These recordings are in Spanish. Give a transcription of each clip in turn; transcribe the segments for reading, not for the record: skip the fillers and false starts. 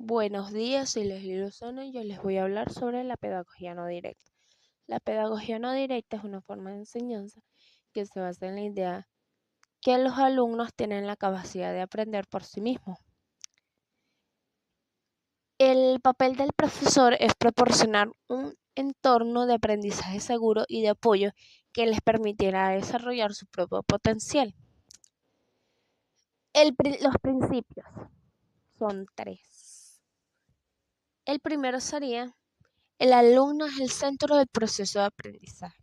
Buenos días, soy Leslie Lozano y yo les voy a hablar sobre la pedagogía no directa. La pedagogía no directa es una forma de enseñanza que se basa en la idea que los alumnos tienen la capacidad de aprender por sí mismos. El papel del profesor es proporcionar un entorno de aprendizaje seguro y de apoyo que les permitirá desarrollar su propio potencial. Los principios son tres. El primero sería: el alumno es el centro del proceso de aprendizaje.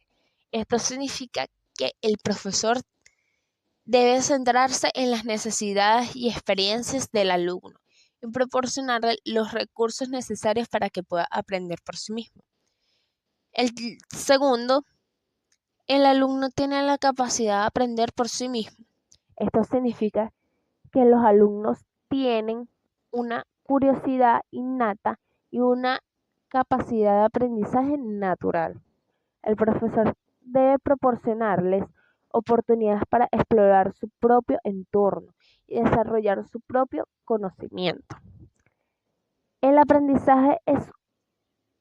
Esto significa que el profesor debe centrarse en las necesidades y experiencias del alumno y proporcionarle los recursos necesarios para que pueda aprender por sí mismo. El segundo, el alumno tiene la capacidad de aprender por sí mismo. Esto significa que los alumnos tienen una curiosidad innata y una capacidad de aprendizaje natural. El profesor debe proporcionarles oportunidades para explorar su propio entorno y desarrollar su propio conocimiento. El aprendizaje es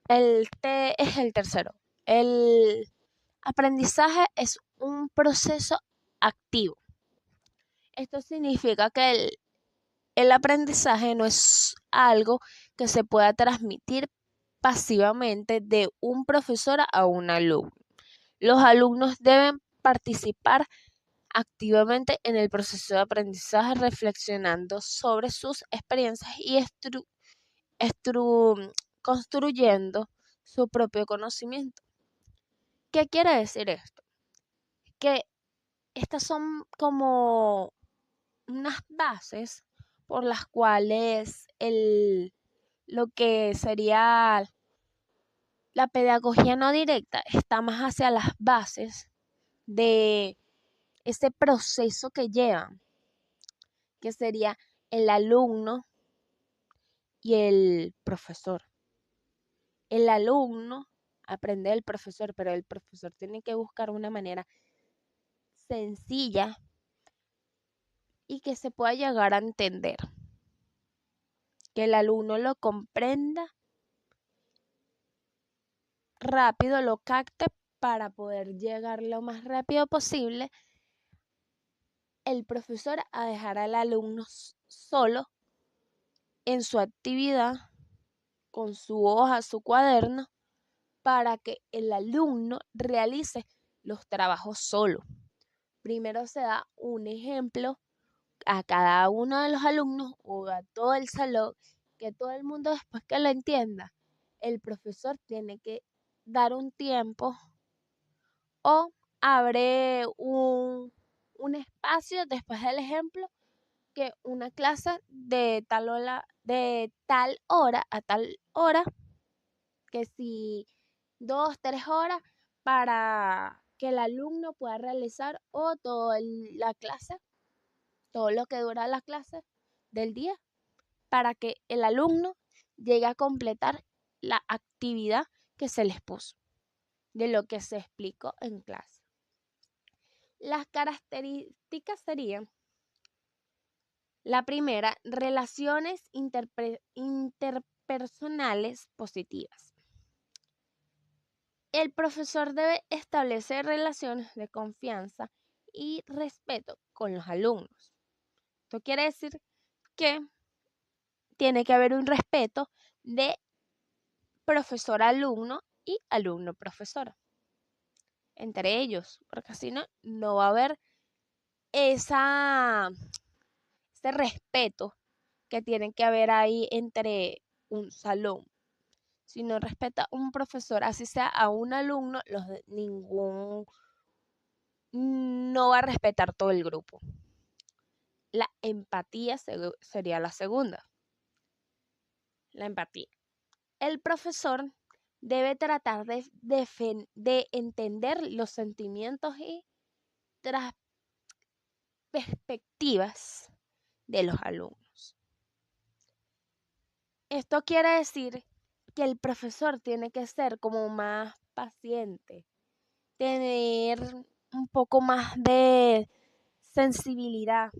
el tercero. El aprendizaje es un proceso activo. Esto significa que el aprendizaje no es algo que se pueda transmitir pasivamente de un profesor a un alumno. Los alumnos deben participar activamente en el proceso de aprendizaje, reflexionando sobre sus experiencias y construyendo su propio conocimiento. ¿Qué quiere decir esto? Que estas son como unas bases por las cuales lo que sería la pedagogía no directa está más hacia las bases de ese proceso que llevan, que sería el alumno y el profesor. El alumno aprende del profesor, pero el profesor tiene que buscar una manera sencilla y que se pueda llegar a entender, que el alumno lo comprenda rápido, lo capte para poder llegar lo más rápido posible el profesor a dejar al alumno solo en su actividad, con su hoja, su cuaderno, para que el alumno realice los trabajos solo. Primero se da un ejemplo a cada uno de los alumnos o a todo el salón, que todo el mundo, después que lo entienda, el profesor tiene que dar un tiempo o abre un espacio después del ejemplo, que una clase de tal hora a tal hora, que si 2, 3 horas, para que el alumno pueda realizar o toda la clase, todo lo que dura la clase del día, para que el alumno llegue a completar la actividad que se les puso, de lo que se explicó en clase. Las características serían: la primera, relaciones interpersonales positivas. El profesor debe establecer relaciones de confianza y respeto con los alumnos. Esto quiere decir que tiene que haber un respeto de profesor-alumno y alumno-profesor entre ellos, porque si no, no va a haber ese respeto que tiene que haber ahí entre un salón. Si no respeta un profesor, así sea a un alumno, no va a respetar todo el grupo. La empatía sería la segunda. La empatía. El profesor debe tratar de entender los sentimientos y perspectivas de los alumnos. Esto quiere decir que el profesor tiene que ser como más paciente, tener un poco más de sensibilidad,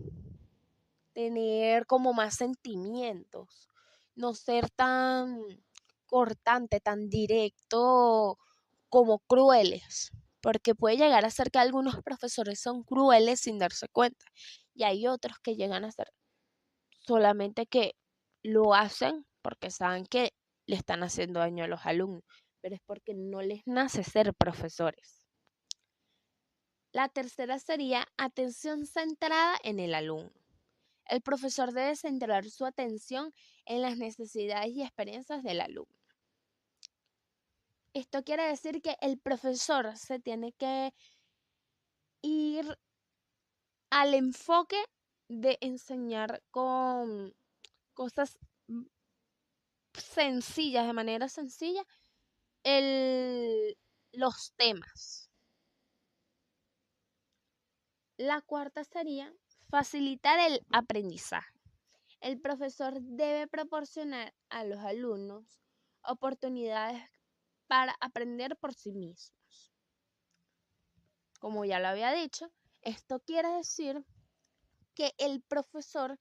tener como más sentimientos, no ser tan cortante, tan directo como crueles, porque puede llegar a ser que algunos profesores son crueles sin darse cuenta y hay otros que llegan a ser solamente que lo hacen porque saben que le están haciendo daño a los alumnos, pero es porque no les nace ser profesores. La tercera sería atención centrada en el alumno. El profesor debe centrar su atención en las necesidades y experiencias del alumno. Esto quiere decir que el profesor se tiene que ir al enfoque de enseñar con cosas sencillas, de manera sencilla, los temas. La cuarta sería facilitar el aprendizaje. El profesor debe proporcionar a los alumnos oportunidades para aprender por sí mismos. Como ya lo había dicho, esto quiere decir que el profesor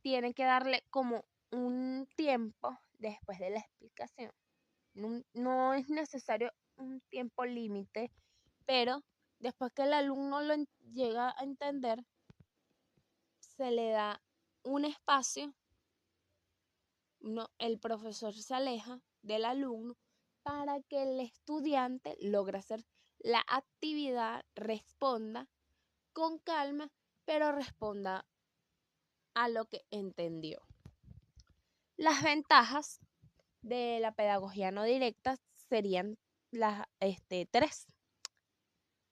tiene que darle como un tiempo después de la explicación. No es necesario un tiempo límite, pero después que el alumno lo llega a entender, se le da un espacio, el profesor se aleja del alumno para que el estudiante logre hacer la actividad, responda con calma, pero responda a lo que entendió. Las ventajas de la pedagogía no directa serían las tres.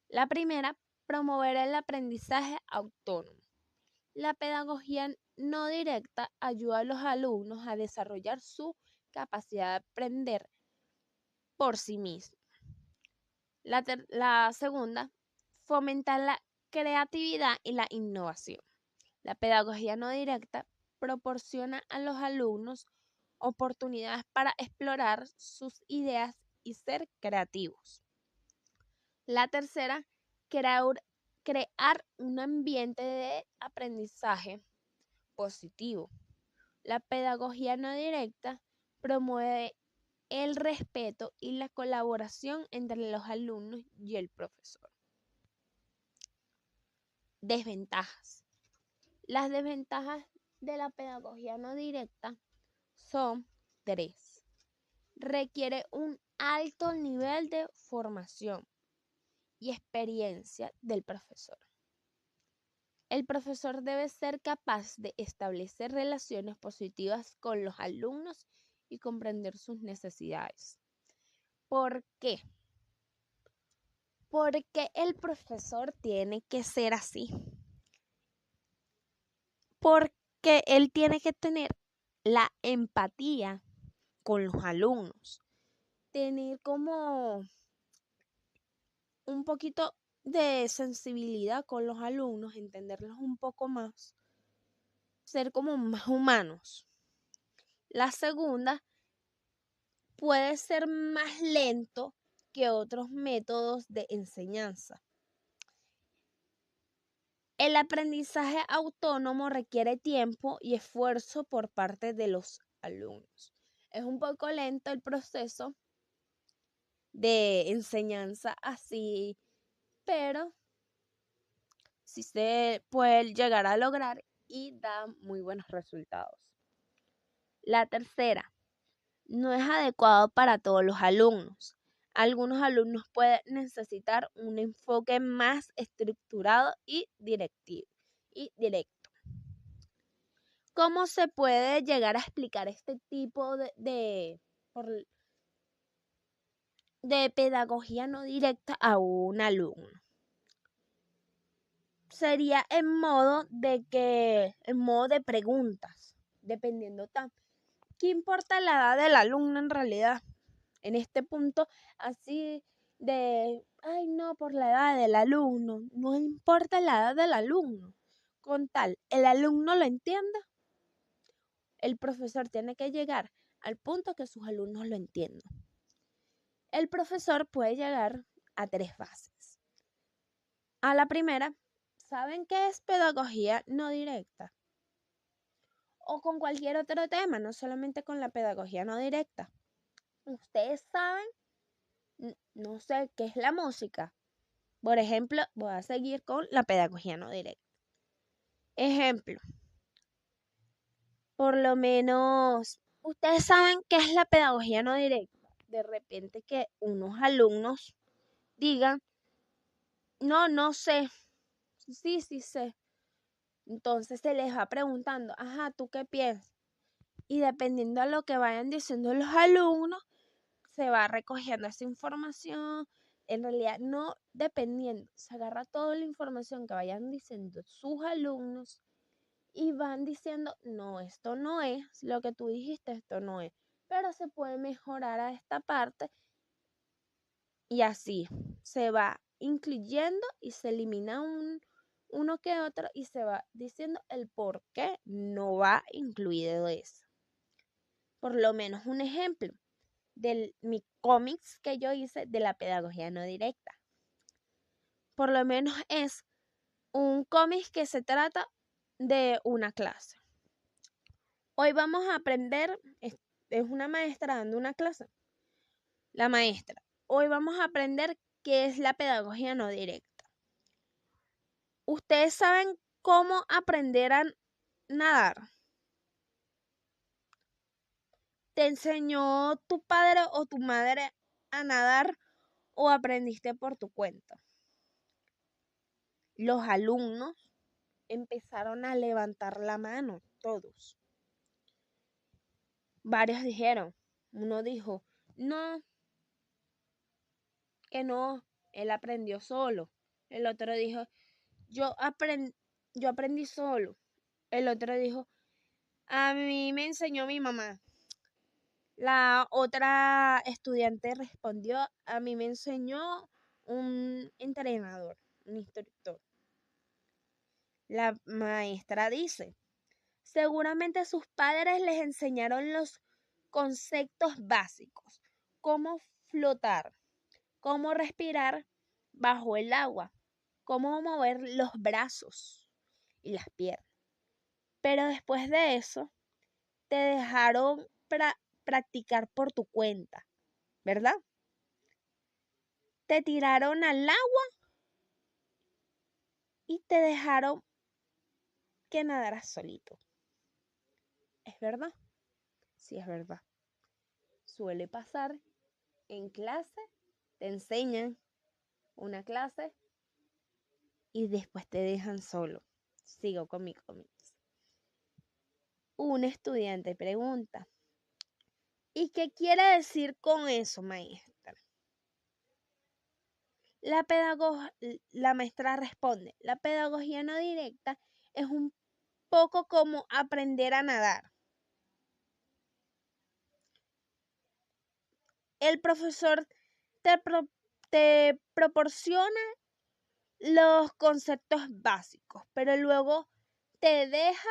La primera, promover el aprendizaje autónomo. La pedagogía no directa ayuda a los alumnos a desarrollar su capacidad de aprender por sí mismos. La segunda, fomentar la creatividad y la innovación. La pedagogía no directa proporciona a los alumnos oportunidades para explorar sus ideas y ser creativos. La tercera, crear un ambiente de aprendizaje positivo. La pedagogía no directa promueve el respeto y la colaboración entre los alumnos y el profesor. Desventajas. Las desventajas de la pedagogía no directa son 3. Requiere un alto nivel de formación y experiencia del profesor. El profesor debe ser capaz de establecer relaciones positivas con los alumnos y comprender sus necesidades. ¿Por qué? Porque el profesor tiene que ser así. Porque él tiene que tener la empatía con los alumnos. Tener como un poquito de sensibilidad con los alumnos, entenderlos un poco más, ser como más humanos. La segunda, puede ser más lento que otros métodos de enseñanza. El aprendizaje autónomo requiere tiempo y esfuerzo por parte de los alumnos. Es un poco lento el proceso de enseñanza así, pero sí se puede llegar a lograr y da muy buenos resultados. La tercera, no es adecuado para todos los alumnos. Algunos alumnos pueden necesitar un enfoque más estructurado y directo. ¿Cómo se puede llegar a explicar este tipo de pedagogía no directa a un alumno? Sería en modo de preguntas, dependiendo ¿qué importa la edad del alumno en realidad? En este punto, así ay no, por la edad del alumno, no importa la edad del alumno, con tal, el alumno lo entienda, el profesor tiene que llegar al punto que sus alumnos lo entiendan. El profesor puede llegar a 3 fases. A la primera, ¿saben qué es pedagogía no directa? o con cualquier otro tema, no solamente con la pedagogía no directa. Ustedes saben, no sé, qué es la música. Por ejemplo, voy a seguir con la pedagogía no directa. Ejemplo, por lo menos, ustedes saben qué es la pedagogía no directa. De repente que unos alumnos digan, no sé, sí sé. Entonces se les va preguntando, ajá, ¿tú qué piensas? Y dependiendo de lo que vayan diciendo los alumnos, se va recogiendo esa información. En realidad, no dependiendo, se agarra toda la información que vayan diciendo sus alumnos y van diciendo, no, esto no es lo que tú dijiste, esto no es, pero se puede mejorar a esta parte y así se va incluyendo y se elimina uno que otro y se va diciendo el por qué no va incluido eso. Por lo menos un ejemplo de mi cómics que yo hice de la pedagogía no directa. Por lo menos es un cómic que se trata de una clase. Hoy vamos a aprender, es una maestra dando una clase. La maestra, hoy vamos a aprender qué es la pedagogía no directa. ¿Ustedes saben cómo aprender a nadar? ¿Te enseñó tu padre o tu madre a nadar o aprendiste por tu cuenta? Los alumnos empezaron a levantar la mano, todos. Varios dijeron, uno dijo, no, que no, él aprendió solo. El otro dijo, yo aprendí solo. El otro dijo, a mí me enseñó mi mamá. La otra estudiante respondió, a mí me enseñó un entrenador, un instructor. La maestra dice, seguramente sus padres les enseñaron los conceptos básicos, cómo flotar, cómo respirar bajo el agua, cómo mover los brazos y las piernas. Pero después de eso, te dejaron practicar por tu cuenta, ¿verdad? Te tiraron al agua y te dejaron que nadaras solito. ¿Es verdad? Sí, es verdad. Suele pasar en clase, te enseñan una clase y después te dejan solo. Sigo con mi cómics. Un estudiante pregunta, ¿y qué quiere decir con eso, maestra? La maestra responde, la pedagogía no directa es un poco como aprender a nadar. El profesor te proporciona los conceptos básicos, pero luego te deja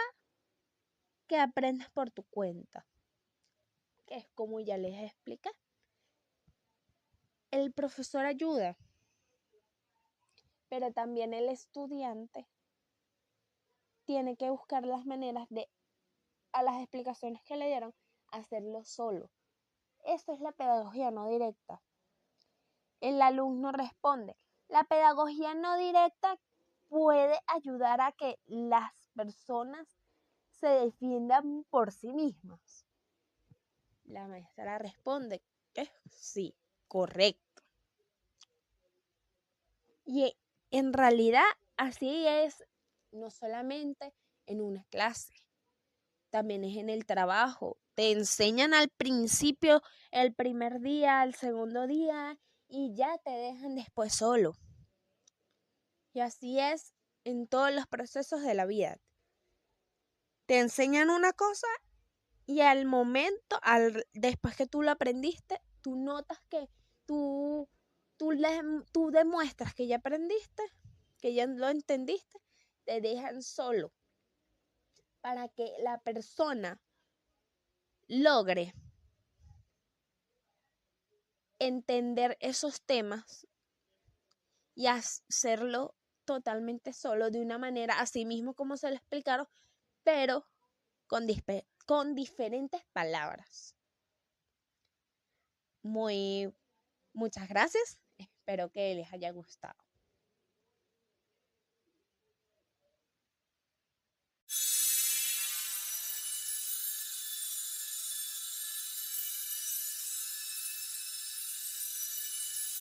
que aprendas por tu cuenta, que es como ya les expliqué. El profesor ayuda, pero también el estudiante tiene que buscar las maneras de, a las explicaciones que le dieron, hacerlo solo. Esto es la pedagogía no directa. El alumno responde. La pedagogía no directa puede ayudar a que las personas se defiendan por sí mismas. La maestra responde que sí, correcto. Y en realidad así es, no solamente en una clase, también es en el trabajo. Te enseñan al principio, el primer día, el segundo día, y ya te dejan después solo. Y así es en todos los procesos de la vida. Te enseñan una cosa y al momento, después que tú lo aprendiste, tú notas que tú, tú demuestras que ya aprendiste, que ya lo entendiste, te dejan solo para que la persona logre entender esos temas y hacerlo totalmente solo de una manera así mismo como se lo explicaron, pero con diferentes palabras. Muchas gracias. Espero que les haya gustado.